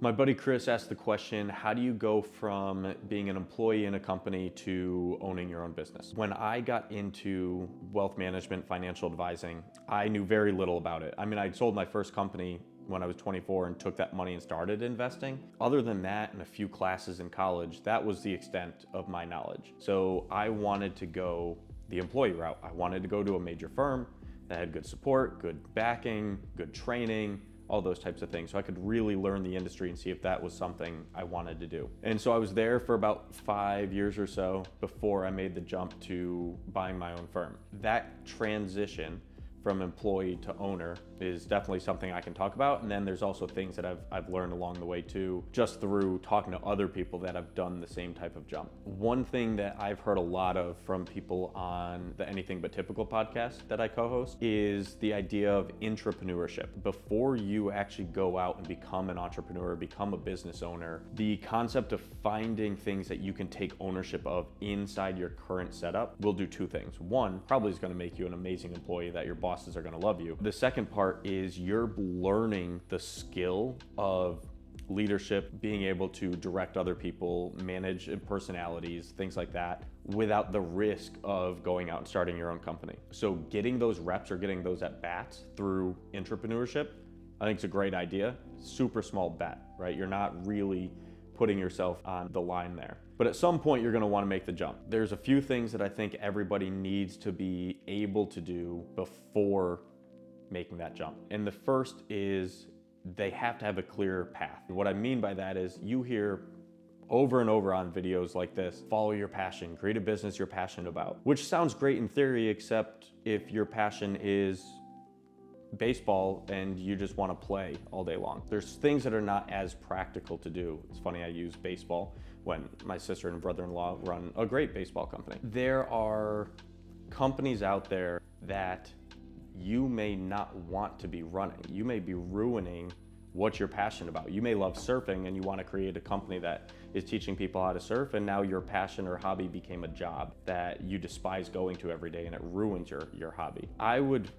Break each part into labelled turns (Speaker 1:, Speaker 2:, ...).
Speaker 1: My buddy Chris asked the question, how do you go from being an employee in a company to owning your own business? When I got into wealth management, financial advising, I knew very little about it. I mean, I sold my first company when I was 24 and took that money and started investing. Other than that and a few classes in college, that was the extent of my knowledge. So I wanted to go the employee route. I wanted to go to a major firm that had good support, good backing, good training, all those types of things. So I could really learn the industry and see if that was something I wanted to do. And so I was there for about 5 years or so before I made the jump to buying my own firm. That transition from employee to owner is definitely something I can talk about. And then there's also things that I've learned along the way too, just through talking to other people that have done the same type of jump. One thing that I've heard a lot of from people on the Anything But Typical podcast that I co-host is the idea of intrapreneurship. Before you actually go out and become an entrepreneur, become a business owner, the concept of finding things that you can take ownership of inside your current setup will do two things. One, probably is going to make you an amazing employee that your bosses are going to love you. The second part is you're learning the skill of leadership, being able to direct other people, manage personalities, things like that, without the risk of going out and starting your own company. So getting those reps or getting those at bats through intrapreneurship, I think it's a great idea. Super small bet, right? You're not really putting yourself on the line there. But at some point, you're going to want to make the jump. There's a few things that I think everybody needs to be able to do before making that jump. And the first is they have to have a clear path. And what I mean by that is you hear over and over on videos like this, follow your passion, create a business you're passionate about, which sounds great in theory, except if your passion is baseball and you just want to play all day long. There's things that are not as practical to do. It's funny, I use baseball when my sister and brother-in-law run a great baseball company. There are companies out there that you may not want to be running. You may be ruining what you're passionate about. You may love surfing and you want to create a company that is teaching people how to surf, and now your passion or hobby became a job that you despise going to every day and it ruins your hobby. I would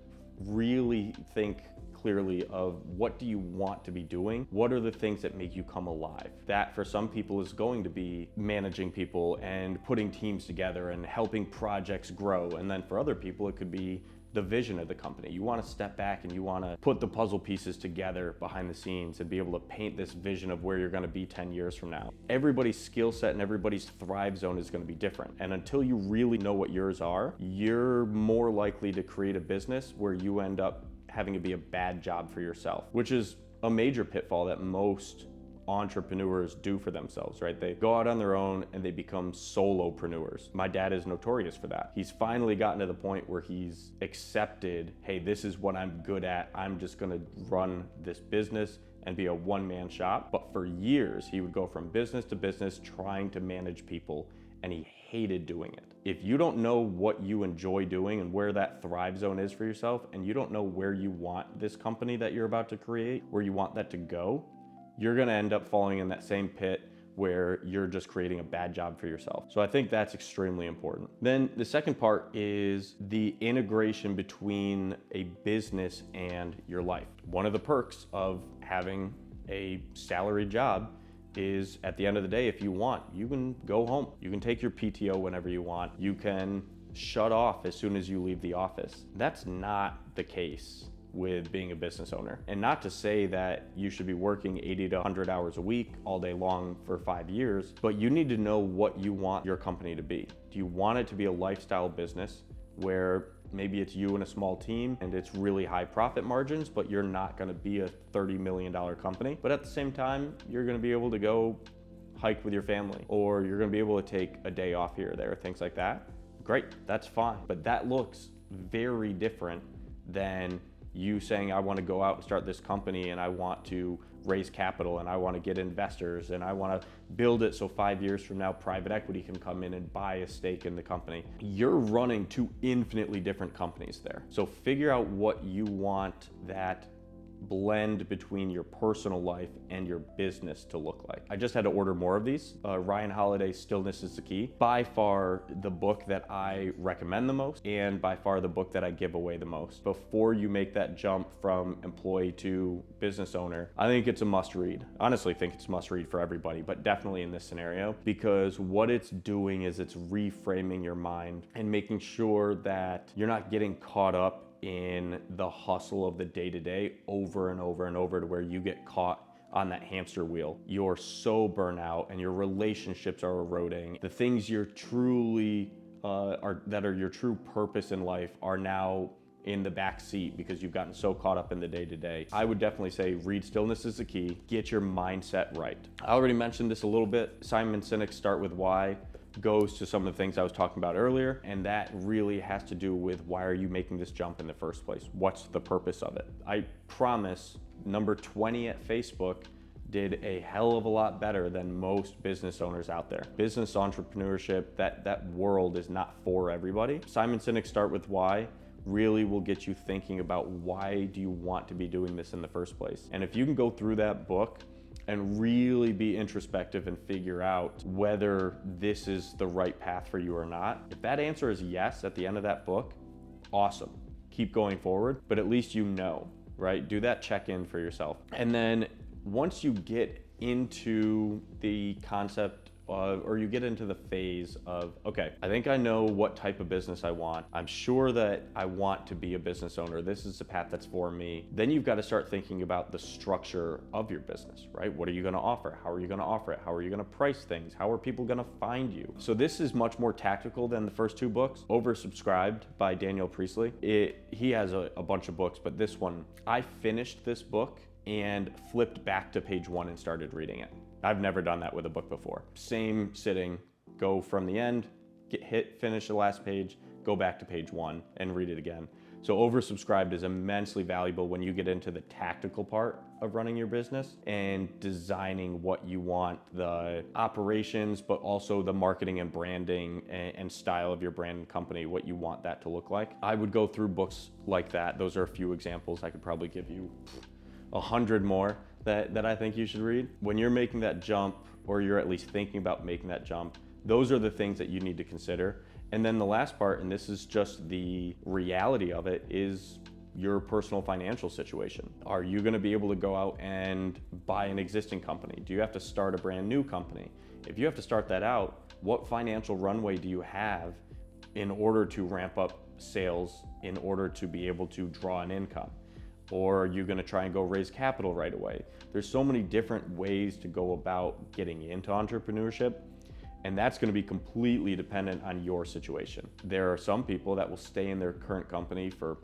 Speaker 1: really think clearly of what do you want to be doing? What are the things that make you come alive? That for some people is going to be managing people and putting teams together and helping projects grow. And then for other people, it could be the vision of the company. You want to step back and you want to put the puzzle pieces together behind the scenes and be able to paint this vision of where you're going to be 10 years from now. Everybody's skill set and everybody's thrive zone is going to be different. And until you really know what yours are, you're more likely to create a business where you end up having to be a bad job for yourself, which is a major pitfall that most entrepreneurs do for themselves, right? They go out on their own and they become solopreneurs. My dad is notorious for that. He's finally gotten to the point where he's accepted, hey, this is what I'm good at. I'm just gonna run this business and be a one-man shop. But for years, he would go from business to business trying to manage people, and he hated doing it. If you don't know what you enjoy doing and where that thrive zone is for yourself, and you don't know where you want this company that you're about to create, where you want that to go, you're gonna end up falling in that same pit where you're just creating a bad job for yourself. So I think that's extremely important. Then the second part is the integration between a business and your life. One of the perks of having a salary job is at the end of the day, if you want, you can go home. You can take your PTO whenever you want. You can shut off as soon as you leave the office. That's not the case with being a business owner. And not to say that you should be working 80 to 100 hours a week all day long for 5 years, but you need to know what you want your company to be. Do you want it to be a lifestyle business where maybe it's you and a small team and it's really high profit margins, but you're not gonna be a $30 million company, but at the same time, you're gonna be able to go hike with your family, or you're gonna be able to take a day off here or there, things like that. Great, that's fine. But that looks very different than you saying, I want to go out and start this company and I want to raise capital and I want to get investors and I want to build it so 5 years from now private equity can come in and buy a stake in the company. You're running two infinitely different companies there. So figure out what you want that blend between your personal life and your business to look like. I just had to order more of these. Ryan Holiday's Stillness is the Key. By far the book that I recommend the most, and by far the book that I give away the most. Before you make that jump from employee to business owner, I think it's a must read. Honestly, I think it's a must read for everybody, but definitely in this scenario, because what it's doing is it's reframing your mind and making sure that you're not getting caught up in the hustle of the day-to-day over and over and over to where you get caught on that hamster wheel. You're so burnt out and your relationships are eroding. The things you're truly that are your true purpose in life are now in the back seat because you've gotten so caught up in the day-to-day. I would definitely say read Stillness is the Key. Get your mindset right. I already mentioned this a little bit. Simon Sinek's Start With Why goes to some of the things I was talking about earlier, and that really has to do with why are you making this jump in the first place? What's the purpose of it? I promise number 20 at Facebook did a hell of a lot better than most business owners out there. Business entrepreneurship, that world is not for everybody. Simon Sinek's Start With Why really will get you thinking about why do you want to be doing this in the first place. And if you can go through that book and really be introspective and figure out whether this is the right path for you or not. If that answer is yes at the end of that book, awesome. Keep going forward, but at least you know, right? Do that check-in for yourself. And then once you get into the concept or you get into the phase of, okay, I think I know what type of business I want. I'm sure that I want to be a business owner. This is the path that's for me. Then you've got to start thinking about the structure of your business, right? What are you going to offer? How are you going to offer it? How are you going to price things? How are people going to find you? So this is much more tactical than the first two books. Oversubscribed by Daniel Priestley. He has a bunch of books, but this one, I finished this book and flipped back to page 1 and started reading it. I've never done that with a book before. Same sitting, go from the end, finish the last page, go back to page 1 and read it again. So Oversubscribed is immensely valuable when you get into the tactical part of running your business and designing what you want, the operations, but also the marketing and branding and style of your brand and company, what you want that to look like. I would go through books like that. Those are a few examples. I could probably give you 100 more that I think you should read. When you're making that jump, or you're at least thinking about making that jump, those are the things that you need to consider. And then the last part, and this is just the reality of it, is your personal financial situation. Are you gonna be able to go out and buy an existing company? Do you have to start a brand new company? If you have to start that out, what financial runway do you have in order to ramp up sales, in order to be able to draw an income? Or are you gonna try and go raise capital right away? There's so many different ways to go about getting into entrepreneurship, and that's gonna be completely dependent on your situation. There are some people that will stay in their current company for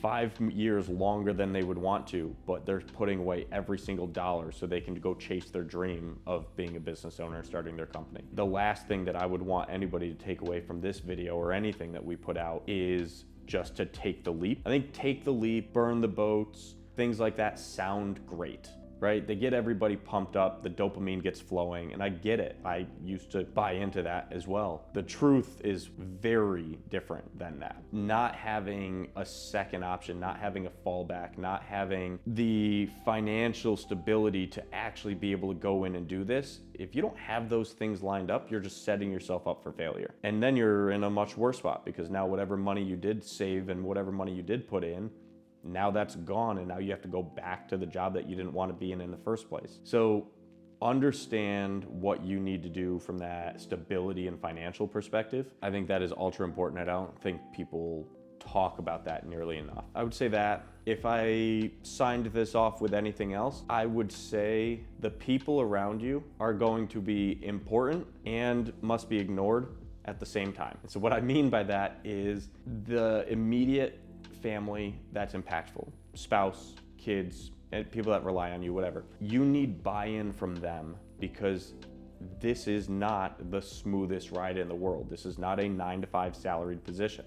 Speaker 1: 5 years longer than they would want to, but they're putting away every single dollar so they can go chase their dream of being a business owner and starting their company. The last thing that I would want anybody to take away from this video or anything that we put out is just to take the leap. I think take the leap, burn the boats, things like that sound great, right? They get everybody pumped up, the dopamine gets flowing, and I get it. I used to buy into that as well. The truth is very different than that. Not having a second option, not having a fallback, not having the financial stability to actually be able to go in and do this, if you don't have those things lined up, you're just setting yourself up for failure. And then you're in a much worse spot because now whatever money you did save and whatever money you did put in, now that's gone, and now you have to go back to the job that you didn't want to be in the first place. So understand what you need to do from that stability and financial perspective. I think that is ultra important. I don't think people talk about that nearly enough. I would say that if I signed this off with anything else, I would say the people around you are going to be important and must be ignored at the same time. And so what I mean by that is the immediate family that's impactful, spouse, kids, and people that rely on you, whatever. You need buy-in from them because this is not the smoothest ride in the world. This is not a 9-to-5 salaried position.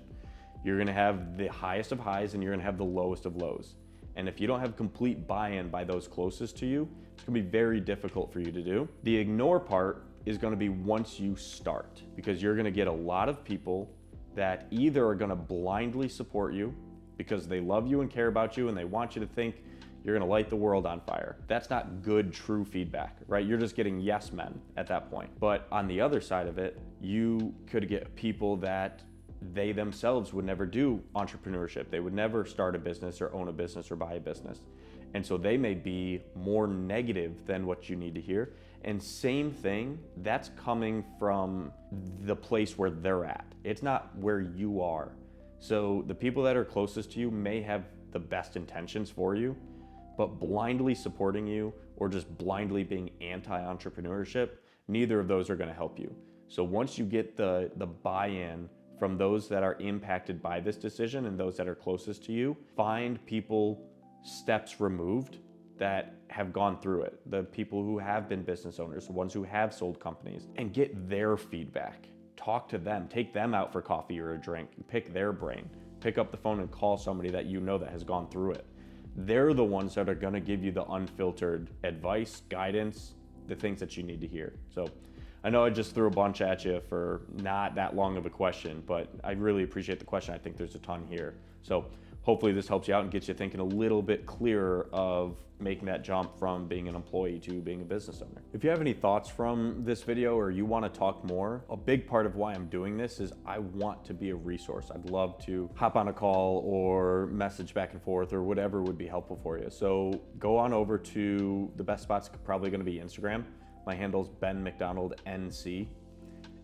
Speaker 1: You're gonna have the highest of highs and you're gonna have the lowest of lows. And if you don't have complete buy-in by those closest to you, it's gonna be very difficult for you to do. The ignore part is gonna be once you start, because you're gonna get a lot of people that either are gonna blindly support you because they love you and care about you and they want you to think you're gonna light the world on fire. That's not good, true feedback, right? You're just getting yes men at that point. But on the other side of it, you could get people that they themselves would never do entrepreneurship. They would never start a business or own a business or buy a business. And so they may be more negative than what you need to hear. And same thing, that's coming from the place where they're at. It's not where you are. So the people that are closest to you may have the best intentions for you, but blindly supporting you or just blindly being anti-entrepreneurship, neither of those are gonna help you. So once you get the buy-in from those that are impacted by this decision and those that are closest to you, find people steps removed that have gone through it, the people who have been business owners, the ones who have sold companies, and get their feedback. Talk to them, take them out for coffee or a drink, pick their brain, pick up the phone and call somebody that you know that has gone through it. They're the ones that are gonna give you the unfiltered advice, guidance, the things that you need to hear. So I know I just threw a bunch at you for not that long of a question, but I really appreciate the question. I think there's a ton here. So hopefully this helps you out and gets you thinking a little bit clearer of making that jump from being an employee to being a business owner. If you have any thoughts from this video or you want to talk more, a big part of why I'm doing this is I want to be a resource. I'd love to hop on a call or message back and forth or whatever would be helpful for you. So go on over to the best spot's probably going to be Instagram. My handle's Ben McDonald NC,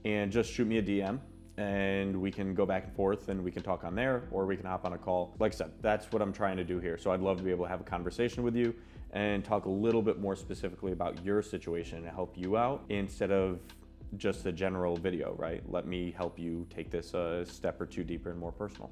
Speaker 1: and just shoot me a DM and we can go back and forth and we can talk on there or we can hop on a call. Like I said, that's what I'm trying to do here. So I'd love to be able to have a conversation with you and talk a little bit more specifically about your situation and help you out instead of just a general video, right? Let me help you take this a step or two deeper and more personal.